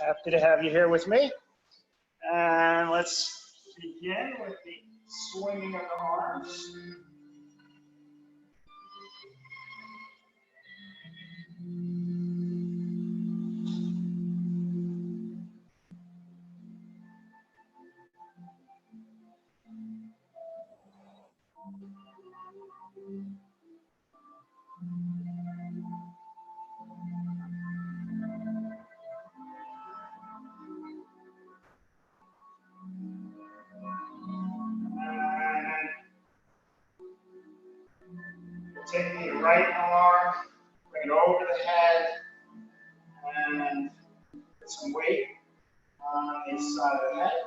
Happy to have you here with me. And let's begin with the swinging of the arms. Take the right arm, bring it over the head, and put some weight on the side of the head.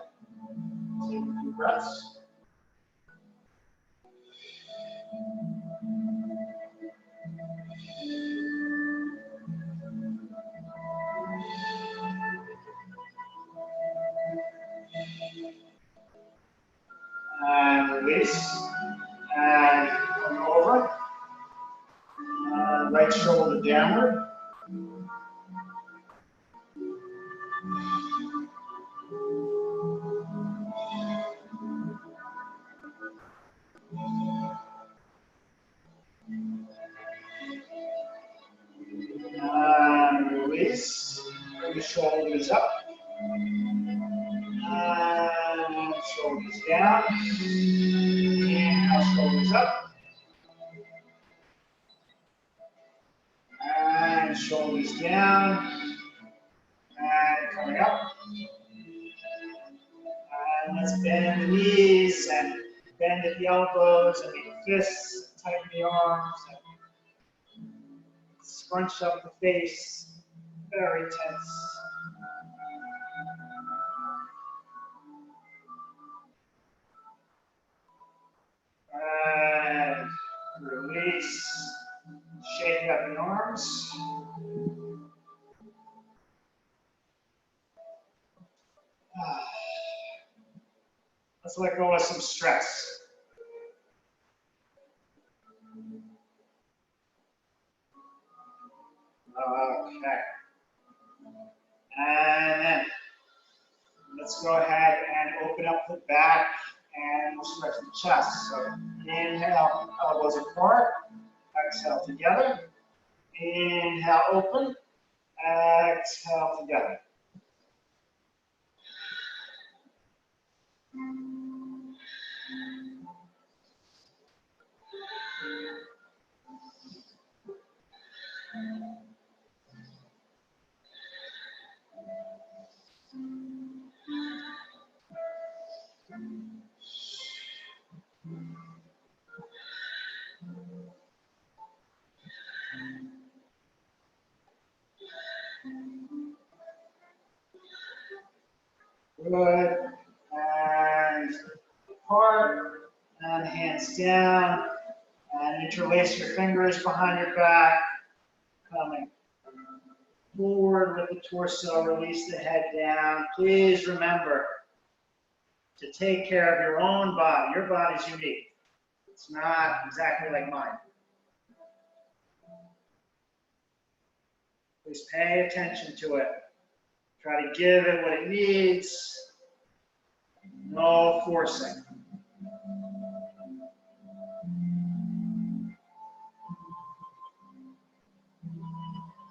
Take a few breaths. And release. And come over. Right shoulder downward. And release. Bring the shoulders up. And shoulders down. Inhale, shoulders up. And shoulders down. And coming up. And let's bend the knees and bend at the elbows and the fists, tighten the arms, and scrunch up the face, very tense. And release, shake out the arms. Let's let go of some stress. Okay. And then let's go ahead and open up the back and we'll stretch the chest. So inhale, elbows apart. Exhale together. Inhale, open. Exhale together. Good. And apart, and hands down, and interlace your fingers behind your back, coming forward with the torso, release the head down. Please remember to take care of your own body. Your body's unique. It's not exactly like mine. Please pay attention to it. Try to give it what it needs. No forcing.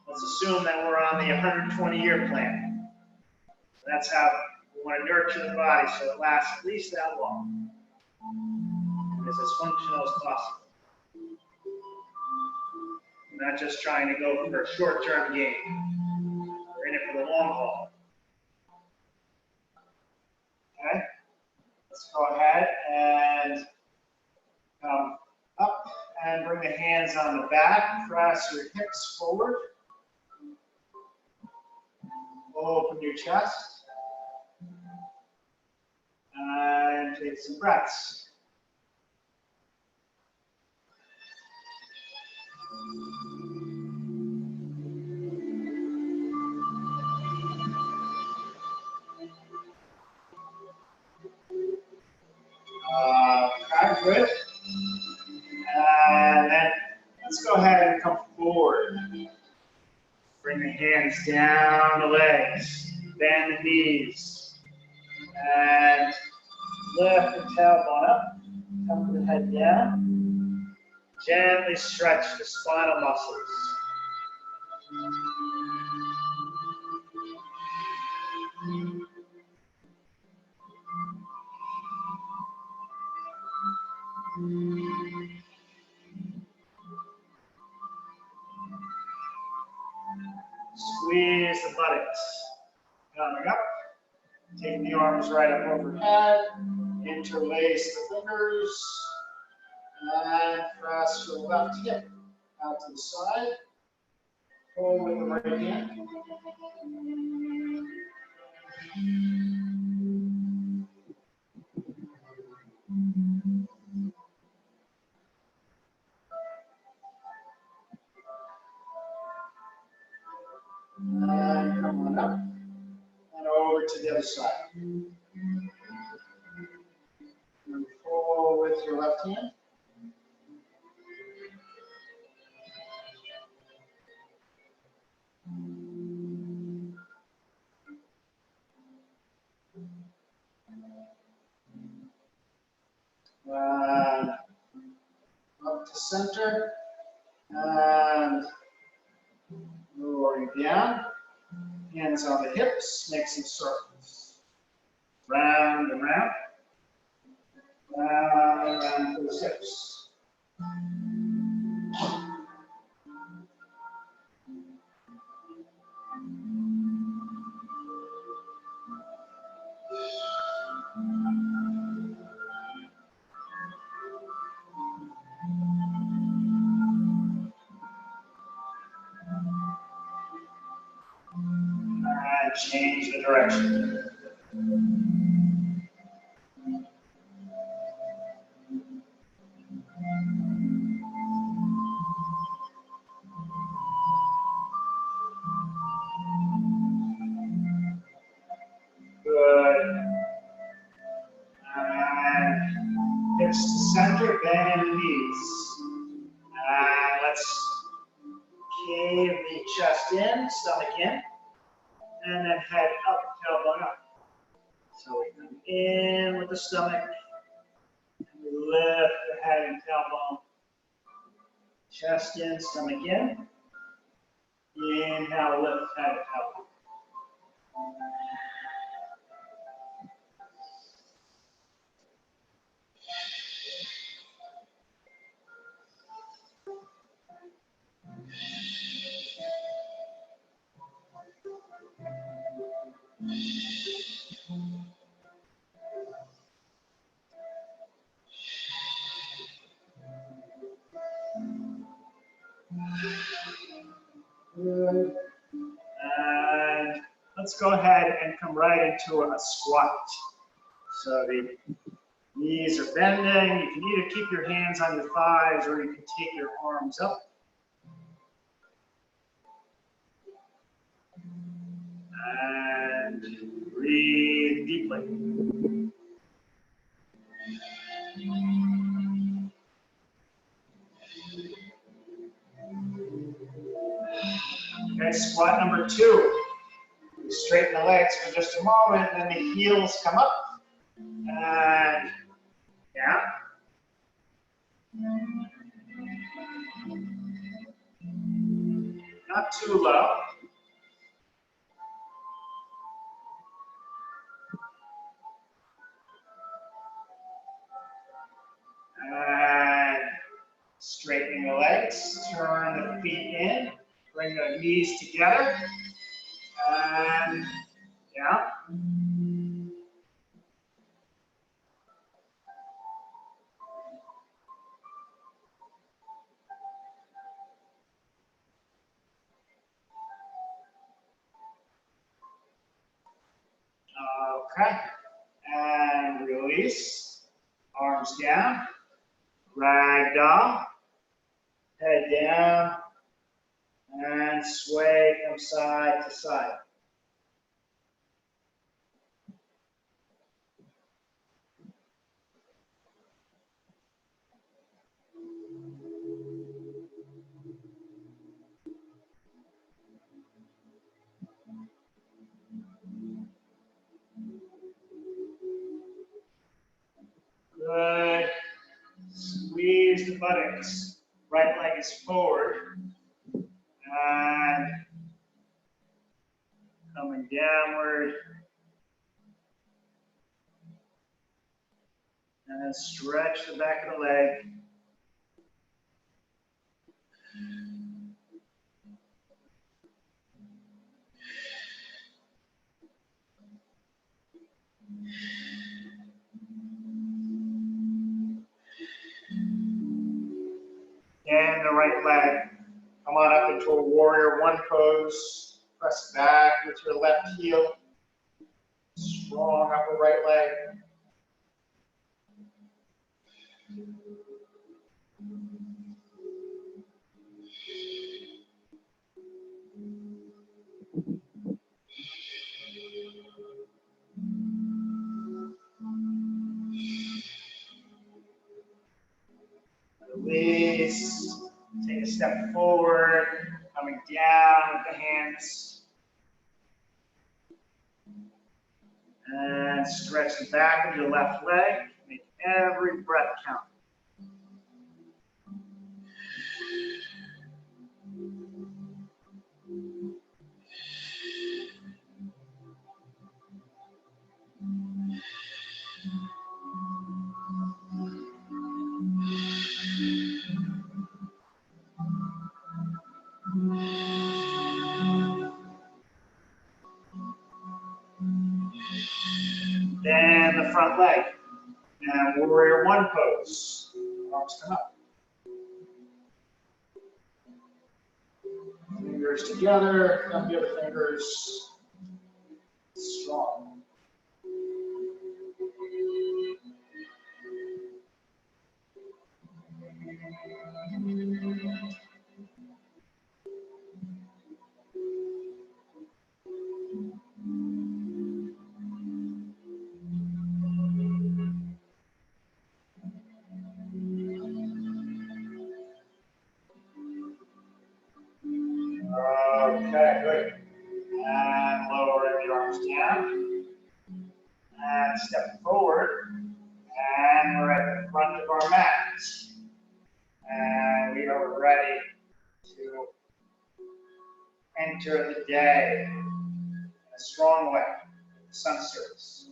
Let's assume that we're on the 120-year plan. That's how we want to nurture the body so it lasts at least that long. And is as functional as possible. We're not just trying to go for a short-term gain. We're in it for the long haul. Okay? Let's go ahead and come up and bring the hands on the back. Press your hips forward. Open your chest. And take some breaths. Okay, good. And then let's go ahead and come forward. Bring the hands down the legs. Bend the knees. And lift the tailbone up. Come the head down. Gently stretch the spinal muscles. Squeeze the buttocks. Coming up. Take the arms right up overhead. Interlace the fingers. And press your left hip out to the side. Pull with the right hand. And come on up. And over to the other side. And pull with your left hand. And up to center. And lowering down. Hands on the hips. Make some circles. Round and round. Round and round those hips. And change the direction. Good. And hips to center, bend the knees. And let's cave the chest in, stomach in, and then head up, tailbone up. So we come in with the stomach, and we lift the head and tailbone. Chest in, stomach in. Inhale, lift head and tailbone. Good. And let's go ahead and come right into a squat. So the knees are bending. You can either keep your hands on your thighs or you can take your arms up. And breathe deeply. Okay, squat number 2. Straighten the legs for just a moment, and then the heels come up. And down. Not too low. And straightening the legs, turn the feet in, bring the knees together, and down. Okay, and release, arms down, ragdoll, head down, and sway from side to side. the buttocks. Right leg is forward. And coming downward. And then stretch the back of the leg. And the right leg. Come on up into a warrior one pose. Press back with your left heel. Strong upper right leg. Release. Take a step forward. Coming down with the hands. And stretch the back of your left leg. Make every breath count. Then the front leg. And warrior one pose. Arms come up. Fingers together, thumb the other fingers. Strong. Okay, good. And lower the arms down. And step forward. And we're at the front of our mat. And we are ready to enter the day in a strong way. Sun service.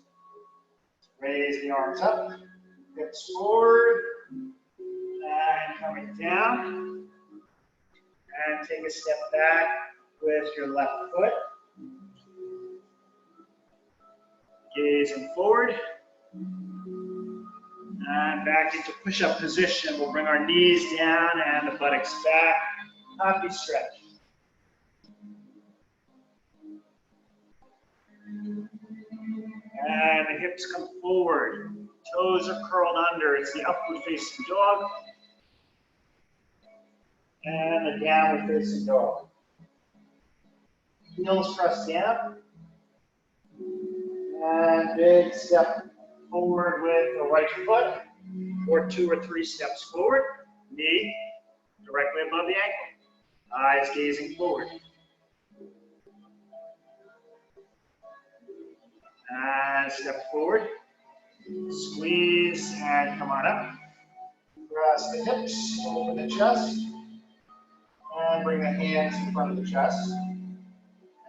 Raise the arms up, hips forward, and coming down. And take a step back with your left foot. Gazing forward. And back into push-up position. We'll bring our knees down and the buttocks back. Happy stretch. And the hips come forward. Toes are curled under. It's the upward facing dog. And the downward facing dog. Heels press down. And big step forward with the right foot. Or 2 or 3 steps forward. Knee directly above the ankle. Eyes gazing forward. And step forward. Squeeze and come on up. Cross the hips, open the chest. And bring the hands in front of the chest.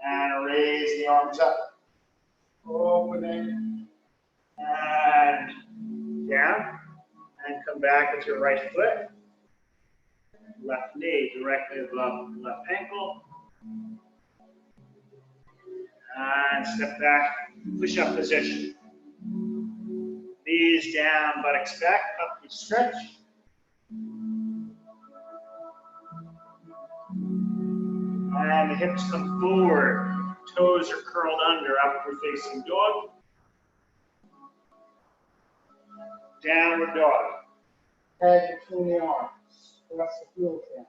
And raise the arms up. Opening. And down. And come back with your right foot. Left knee directly above the left ankle. And step back, push-up position. Knees down, buttocks back, upward stretch. And the hips come forward. Toes are curled under, upward facing dog. Downward dog. Head between the arms. Press the heels down.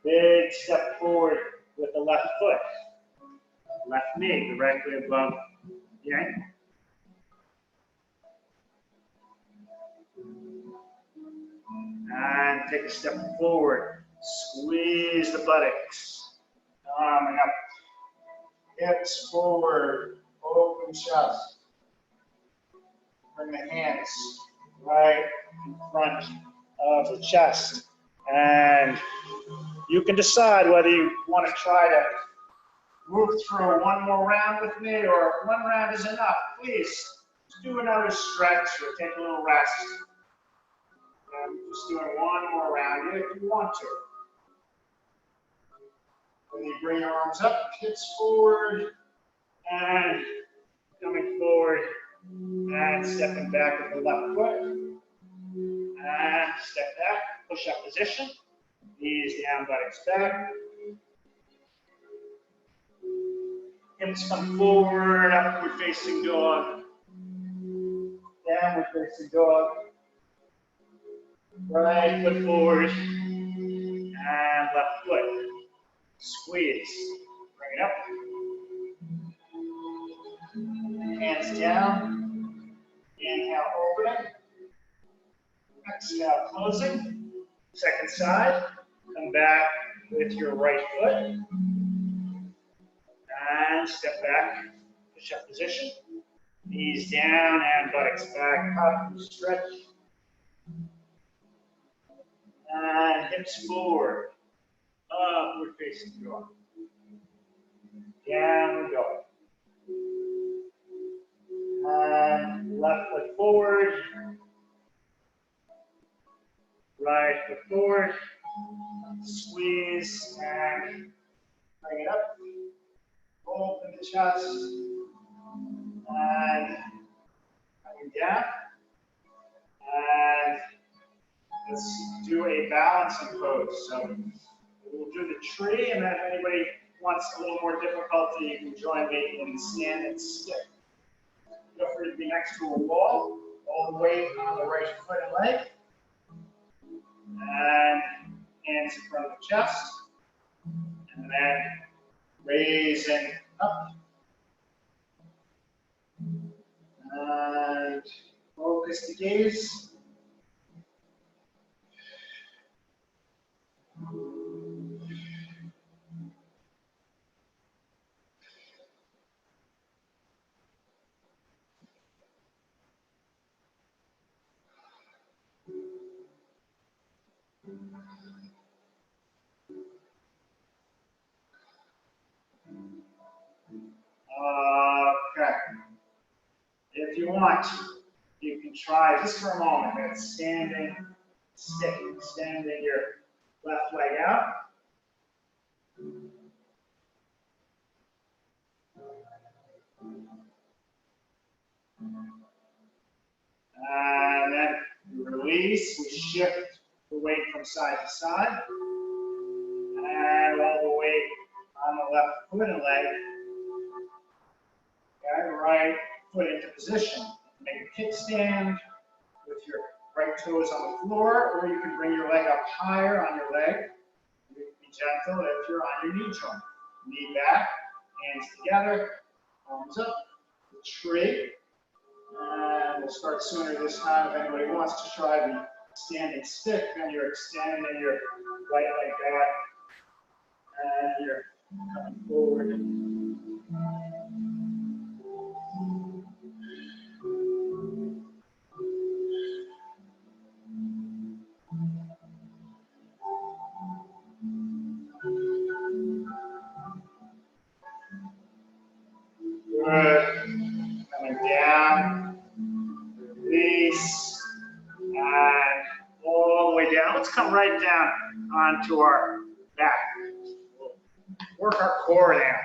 Big step forward with the left foot. Left knee directly above the ankle. And take a step forward. Squeeze the buttocks. Coming up. Hips forward. Open chest. Bring the hands right in front of the chest. And you can decide whether you want to try to move through one more round with me, or one round is enough. Please, just do another stretch or take a little rest. And just doing one more round if you want to. When you bring your arms up, hips forward, and coming forward, and stepping back with the left foot. And step back, push up position. Knees down, buttocks back. Hips come forward, upward facing dog. Downward facing dog. Right foot forward. And left foot. Squeeze. Bring it up. Hands down. Inhale, opening. Exhale, closing. Second side. Come back with your right foot. And step back. Push up position. Knees down and buttocks back. Up and stretch. And hips forward. Upward facing dog. Down dog. And left foot forward. Right foot forward. Squeeze and bring it up. Open the chest. And coming down. And let's do a balancing pose. So we'll do the tree, and then if anybody wants a little more difficulty, you can join me in stand and stick. Feel free to be next to a wall. All the weight on the right foot and leg. And hands in front of the chest. And then raising up. And focus the gaze. Okay. If you want, you can try just for a moment. That's standing, stick, extending your left leg out. And then we release, we shift the weight from side to side. And roll the weight on the left foot and leg. Okay, right foot into position. Make a kickstand with your right toes on the floor, or you can bring your leg up higher on your leg. You can be gentle if you're on your knee joint. Knee back, hands together, arms up, the tree. And we'll start sooner this time. If anybody wants to try the standing stick, then you're extending your right leg back, and you're coming forward. Good. Coming down. Release. And all the way down. Let's come right down onto our back. We'll work our core down.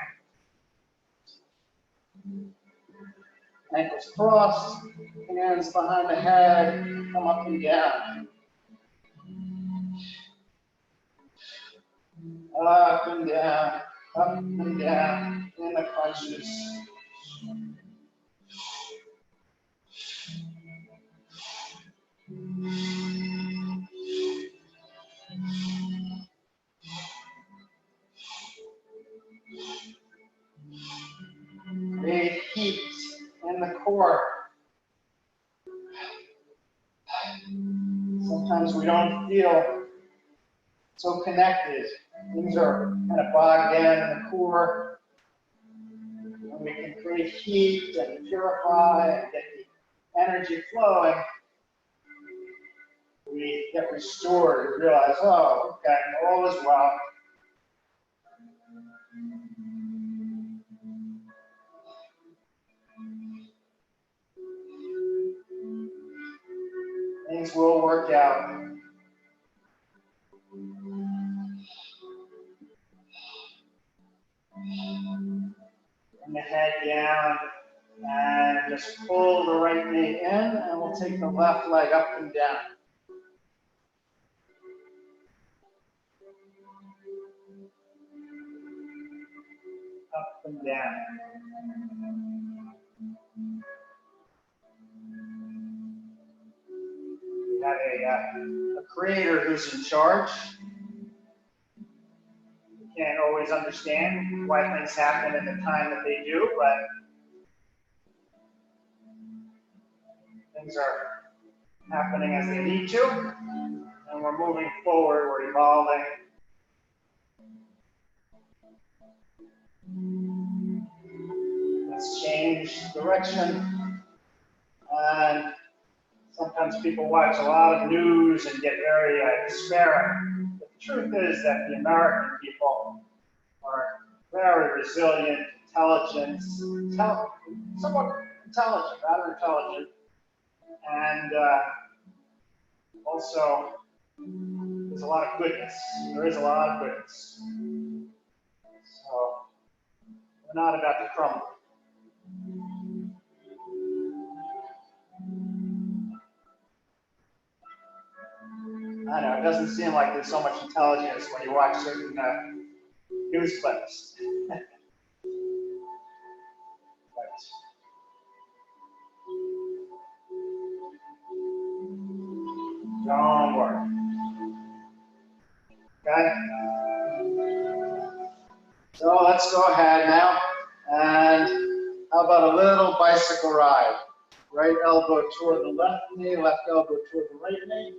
Ankles crossed. Hands behind the head. Come up and down. Up and down. Up and down. In the crunches. Create heat in the core. Sometimes we don't feel so connected. Things are kind of bogged down in the core. And we can create heat and purify and get the energy flowing, we get restored. We realize, oh, okay, all is well. Things will work out. Bring the head down and just pull the right knee in, and we'll take the left leg up and down. Up and down. We have a creator who's in charge. We can't always understand why things happen in the time that they do, but things are happening as they need to, and we're moving forward, we're evolving. Let's change direction. And sometimes people watch a lot of news and get very despairing. But the truth is that the American people are very resilient, intelligent, somewhat intelligent, rather intelligent, and also there's a lot of goodness. There is a lot of goodness. So we're not about to crumble. I know, it doesn't seem like there's so much intelligence when you watch certain news clips. Don't worry. Okay? So let's go ahead now. And how about a little bicycle ride? Right elbow toward the left knee, left elbow toward the right knee.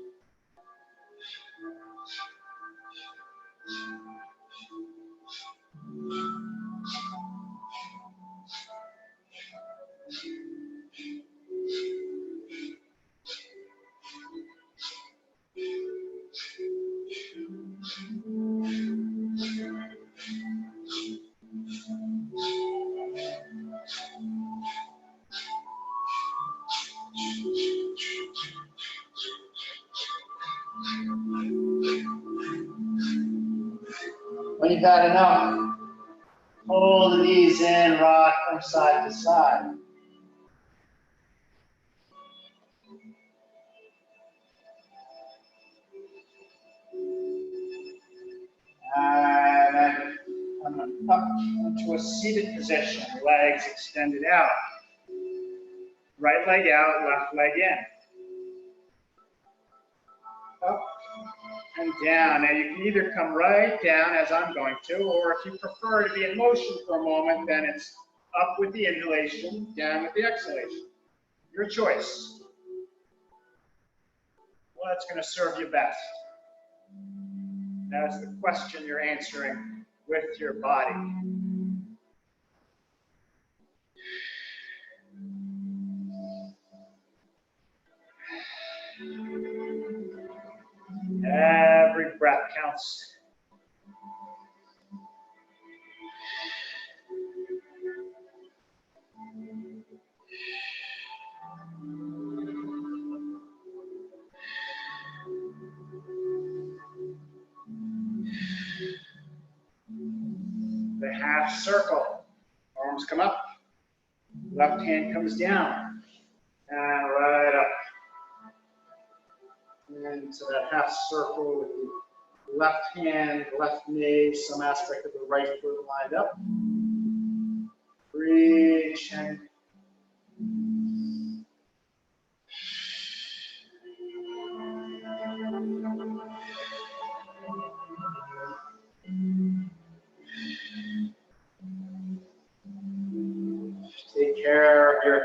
When you've had enough, pull the knees in, rock from side to side. And then come up into a seated position, legs extended out. Right leg out, left leg in. Up and down. Now you can either come right down as I'm going to, or if you prefer to be in motion for a moment, then it's up with the inhalation, down with the exhalation. Your choice. What's going to serve you best? That's the question you're answering with your body. Every breath counts. The half circle. Arms come up. Left hand comes down. And right up. And so that half circle with the left hand, left knee, some aspect of the right foot lined up. Reach and take care of your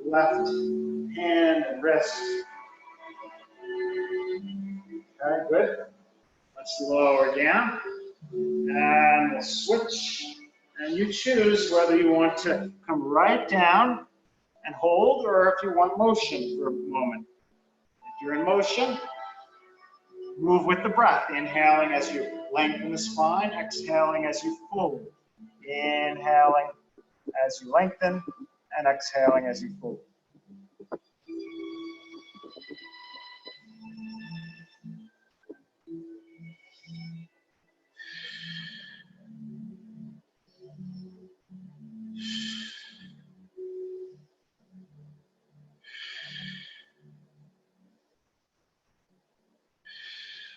left hand and wrist. Okay, good. Let's lower down. And we'll switch. And you choose whether you want to come right down and hold, or if you want motion for a moment. If you're in motion, move with the breath, inhaling as you lengthen the spine, exhaling as you fold. Inhaling as you lengthen, and exhaling as you fold.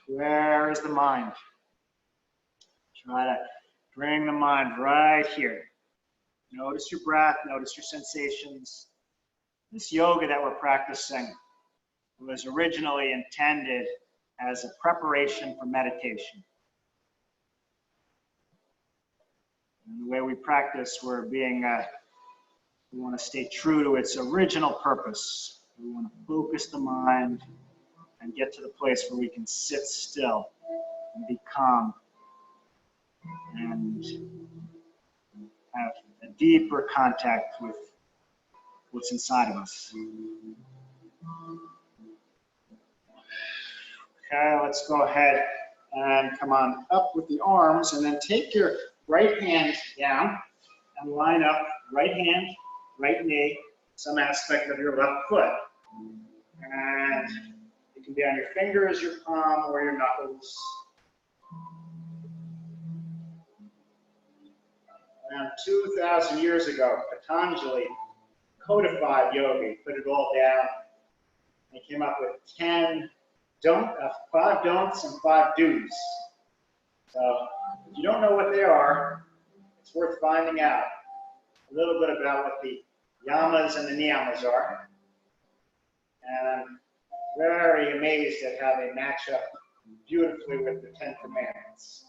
Where is the mind? Try to bring the mind right here. Notice your breath, notice your sensations. This yoga that we're practicing was originally intended as a preparation for meditation. And the way we practice, we want to stay true to its original purpose. We want to focus the mind and get to the place where we can sit still and be calm and have a deeper contact with what's inside of us. Okay, let's go ahead and come on up with the arms, and then take your right hand down and line up right hand, right knee, some aspect of your left foot. And it can be on your fingers, your palm, or your knuckles. Around 2,000 years ago, Patanjali codified yoga, put it all down. He came up with 5 don'ts and 5 do's. So if you don't know what they are, it's worth finding out a little bit about what the yamas and the niyamas are. And I'm very amazed at how they match up beautifully with the 10 Commandments.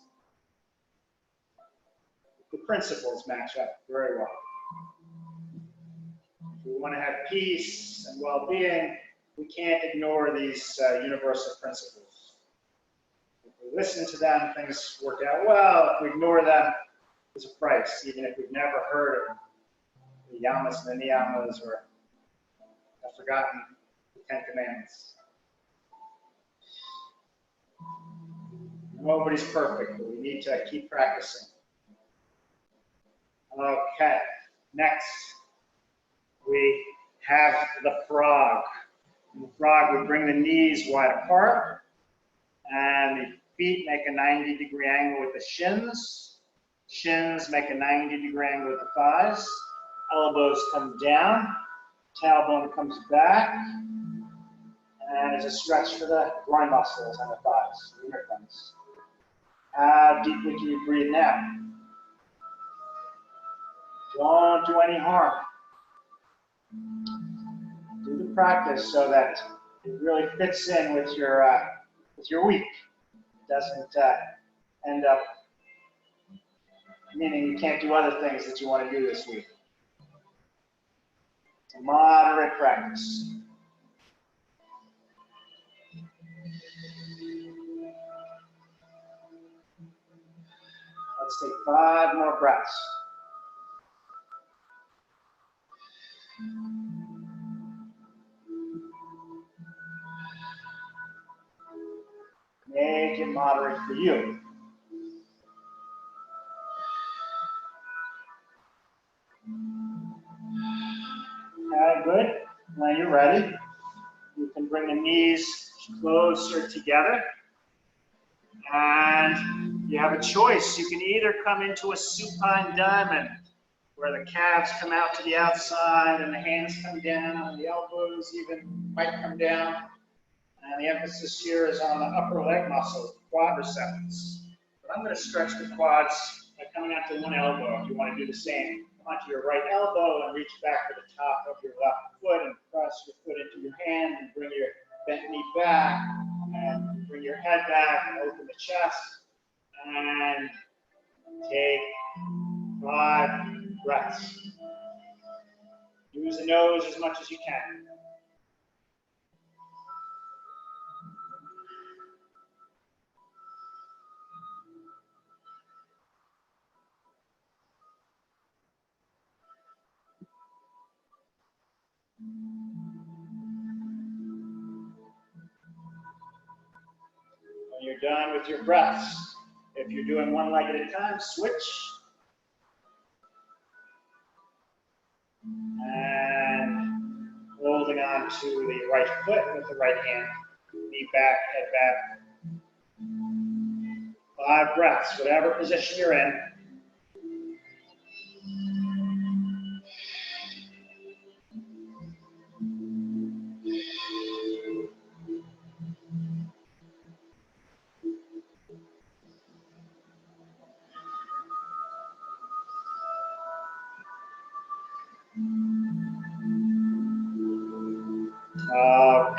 The principles match up very well. If we want to have peace and well-being, we can't ignore these universal principles. If we listen to them, things work out well. If we ignore them, there's a price, even if we've never heard of the yamas and the niyamas, or have forgotten the 10 Commandments. Nobody's perfect, but we need to keep practicing. Okay, next we have the frog. In the frog, we bring the knees wide apart, and the feet make a 90-degree angle with the shins. Shins make a 90-degree angle with the thighs. Elbows come down, tailbone comes back, and there's a stretch for the groin muscles and the thighs, the inner thighs. How deeply can you breathe now? Don't do any harm. Do the practice so that it really fits in with your week. It doesn't end up meaning you can't do other things that you want to do this week. It's a moderate practice. Let's take 5 more breaths. Make it moderate for you. Okay, good. Now you're ready. You can bring the knees closer together. And you have a choice. You can either come into a supine diamond, where the calves come out to the outside and the hands come down and the elbows even might come down. And the emphasis here is on the upper leg muscles, the quadriceps. But I'm going to stretch the quads by coming out to one elbow. If you want to do the same, come onto your right elbow and reach back to the top of your left foot and press your foot into your hand and bring your bent knee back and bring your head back and open the chest and take 5 breaths. Use the nose as much as you can. you're done with your breaths, if you're doing one leg at a time, switch. And holding on to the right foot with the right hand. Knee back, head back. 5 breaths, whatever position you're in.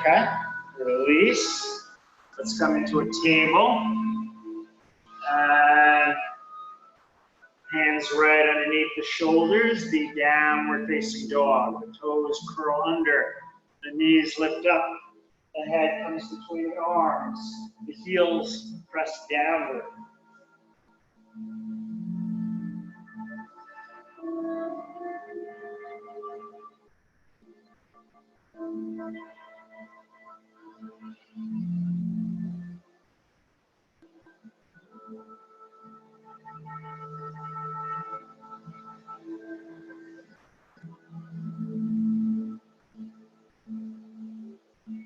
Okay, release. Let's come into a table. And hands right underneath the shoulders, the downward facing dog. The toes curl under, the knees lift up, the head comes between the arms, the heels press downward.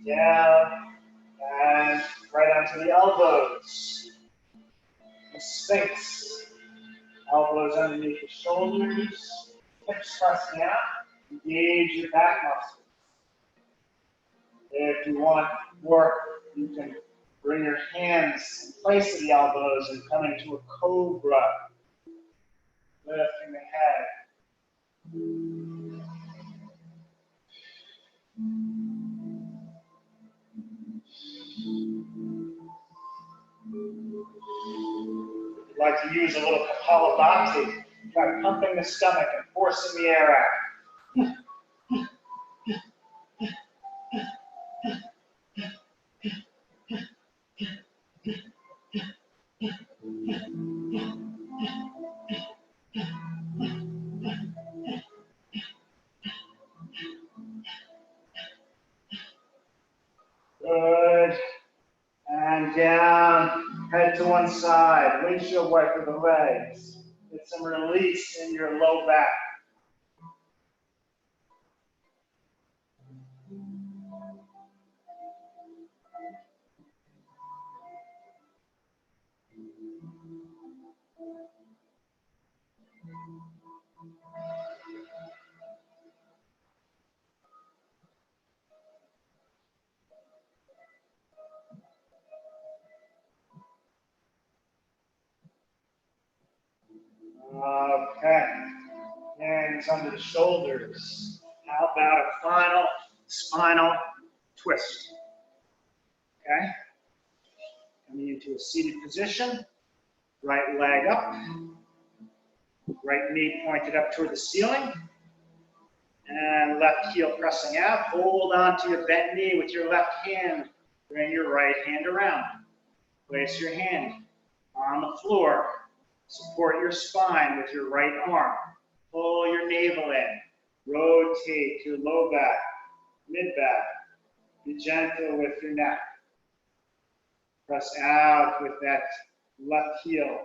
Down and right onto the elbows. The Sphinx. Elbows underneath the shoulders. Hips pressing out. Engage your back muscles. If you want work, you can bring your hands in place of the elbows and come into a cobra. Lifting the head. If you'd like to use a little Kapalabhati, try pumping the stomach and forcing the air out. Good. And down, head to one side, windshield wiper the legs. Get some release in your low back. Okay, hands under the shoulders. How about a final spinal twist? Okay, coming into a seated position, right leg up, right knee pointed up toward the ceiling, and left heel pressing out. Hold on to your bent knee with your left hand. Bring your right hand around. Place your hand on the floor. Support your spine with your right arm. Pull your navel in. Rotate your low back, mid back. Be gentle with your neck. Press out with that left heel.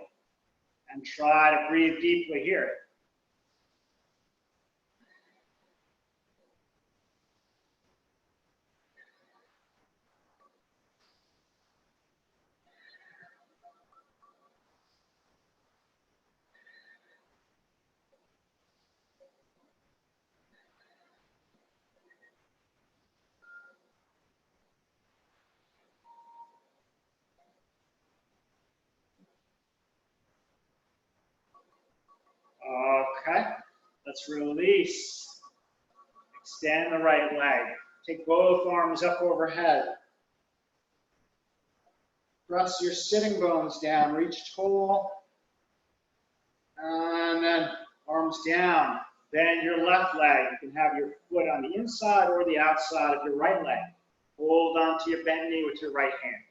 And try to breathe deeply here. Okay, let's release. Extend the right leg. Take both arms up overhead. Press your sitting bones down. Reach tall. And then arms down. Bend your left leg. You can have your foot on the inside or the outside of your right leg. Hold on to your bent knee with your right hand.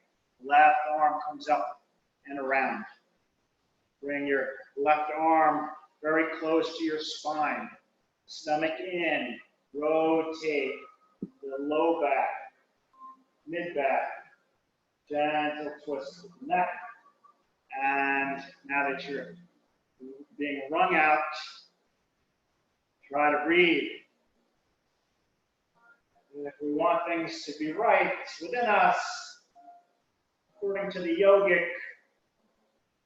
Left arm comes up and around. Bring your left arm very close to your spine. Stomach in. Rotate the low back, mid back. Gentle twist of the neck. And now that you're being wrung out, try to breathe. If we want things to be right within us, according to the yogic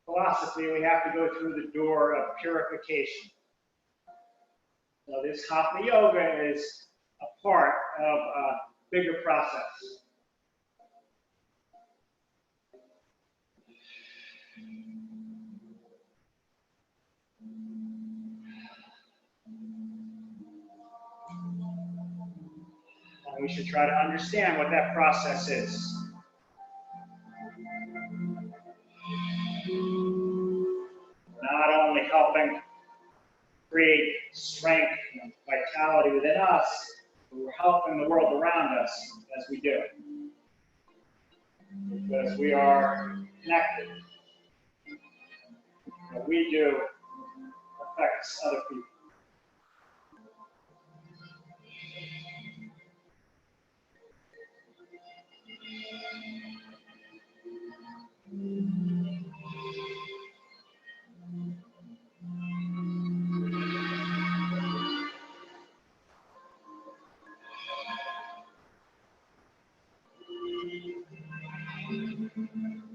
philosophy, we have to go through the door of purification. So this Hatha Yoga is a part of a bigger process. And we should try to understand what that process is. Not only helping create strength and vitality within us, but we're helping the world around us as we do it. Because we are connected. What we do affects other people.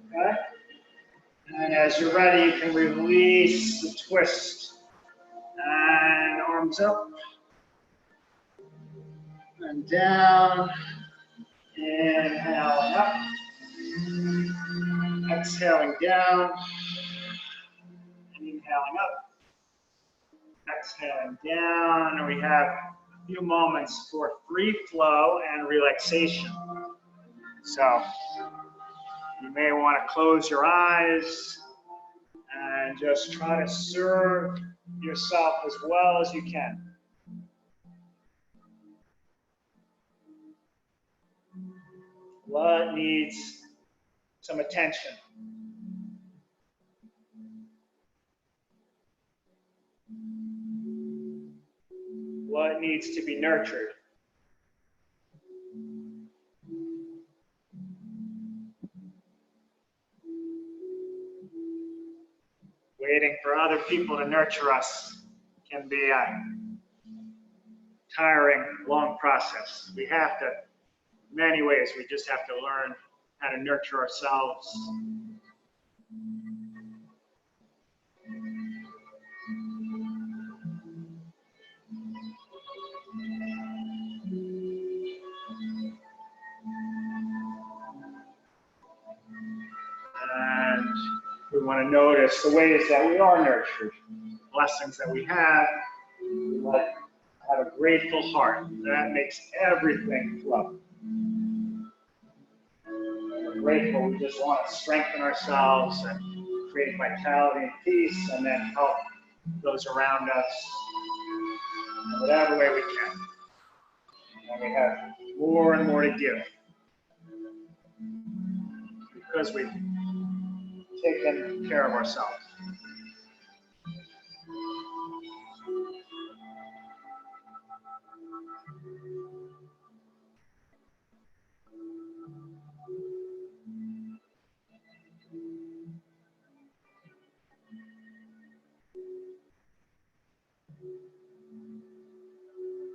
Okay? And as you're ready, you can release the twist. And arms up. And down. Inhaling up. Exhaling down. Inhaling up. Exhaling down. And we have a few moments for free flow and relaxation. So you may want to close your eyes and just try to serve yourself as well as you can. What needs some attention? What needs to be nurtured? Waiting for other people to nurture us can be a tiring, long process. We have to, in many ways, we just have to learn how to nurture ourselves. And we want to notice the ways that we are nurtured, blessings that we have. We want to have a grateful heart. That makes everything flow. We're grateful. We just want to strengthen ourselves and create vitality and peace, and then help those around us in whatever way we can. And we have more and more to give because we've taken care of ourselves.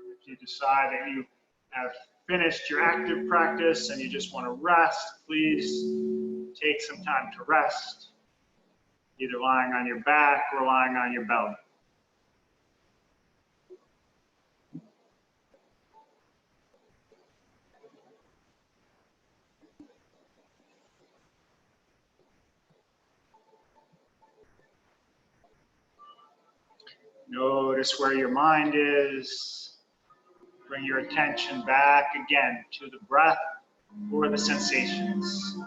If you decide that you have finished your active practice and you just want to rest, please take some time to rest, either lying on your back or lying on your belly. Notice where your mind is. Bring your attention back again to the breath or the sensations.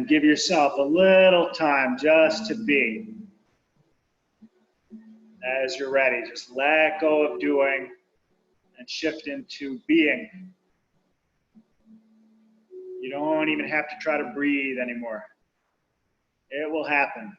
And give yourself a little time just to be. As you're ready, just let go of doing and shift into being. You don't even have to try to breathe anymore. It will happen.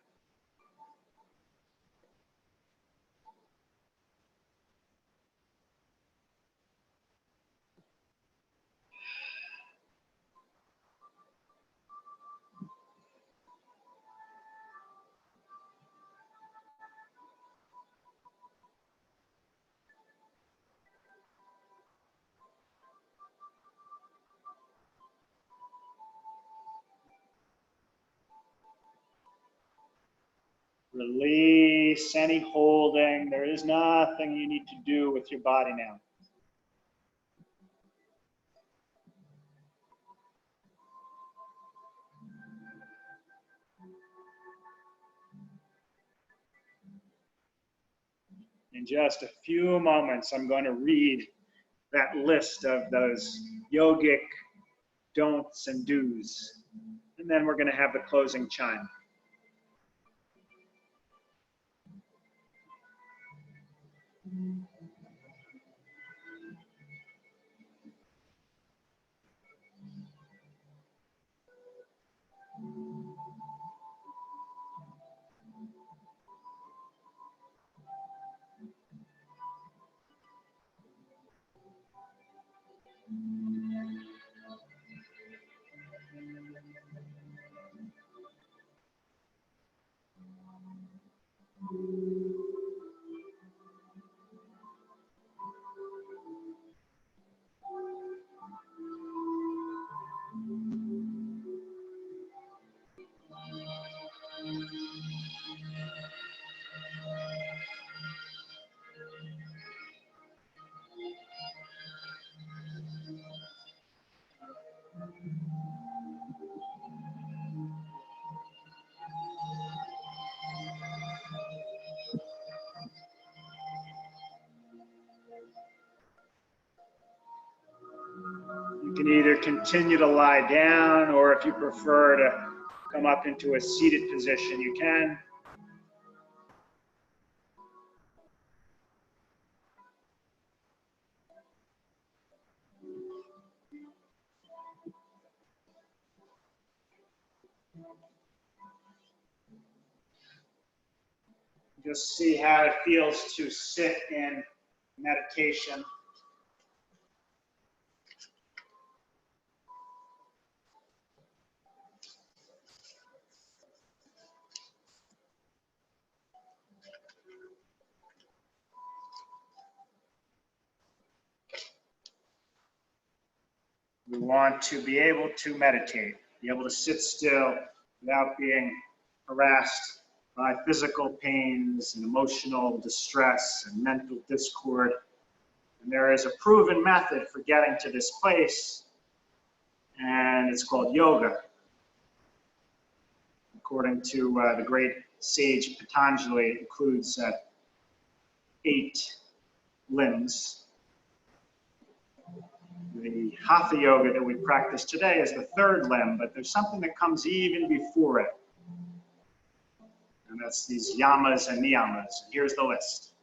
Release any holding. There is nothing you need to do with your body now. In just a few moments, I'm going to read that list of those yogic don'ts and do's. And then we're going to have the closing chime. You can either continue to lie down, or if you prefer to come up into a seated position, you can. Just see how it feels to sit in meditation. We want to be able to meditate, be able to sit still without being harassed by physical pains and emotional distress and mental discord. And there is a proven method for getting to this place, and it's called yoga. According to the great sage Patanjali, it includes 8 limbs. The hatha yoga that we practice today is the 3rd limb, but there's something that comes even before it. And that's these yamas and niyamas. Here's the list.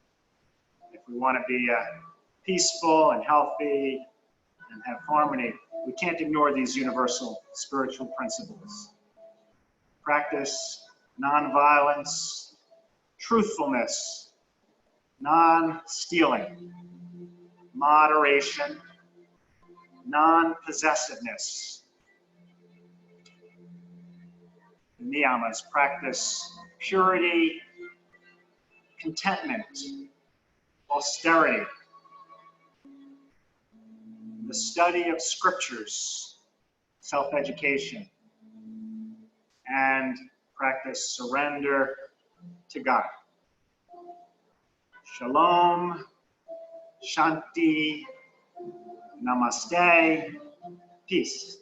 If we want to be peaceful and healthy and have harmony, we can't ignore these universal spiritual principles. Practice nonviolence, truthfulness, non-stealing, moderation, non-possessiveness. The niyamas practice purity, contentment, austerity, the study of scriptures, self-education, and practice surrender to God. Shalom, Shanti, Namaste, peace.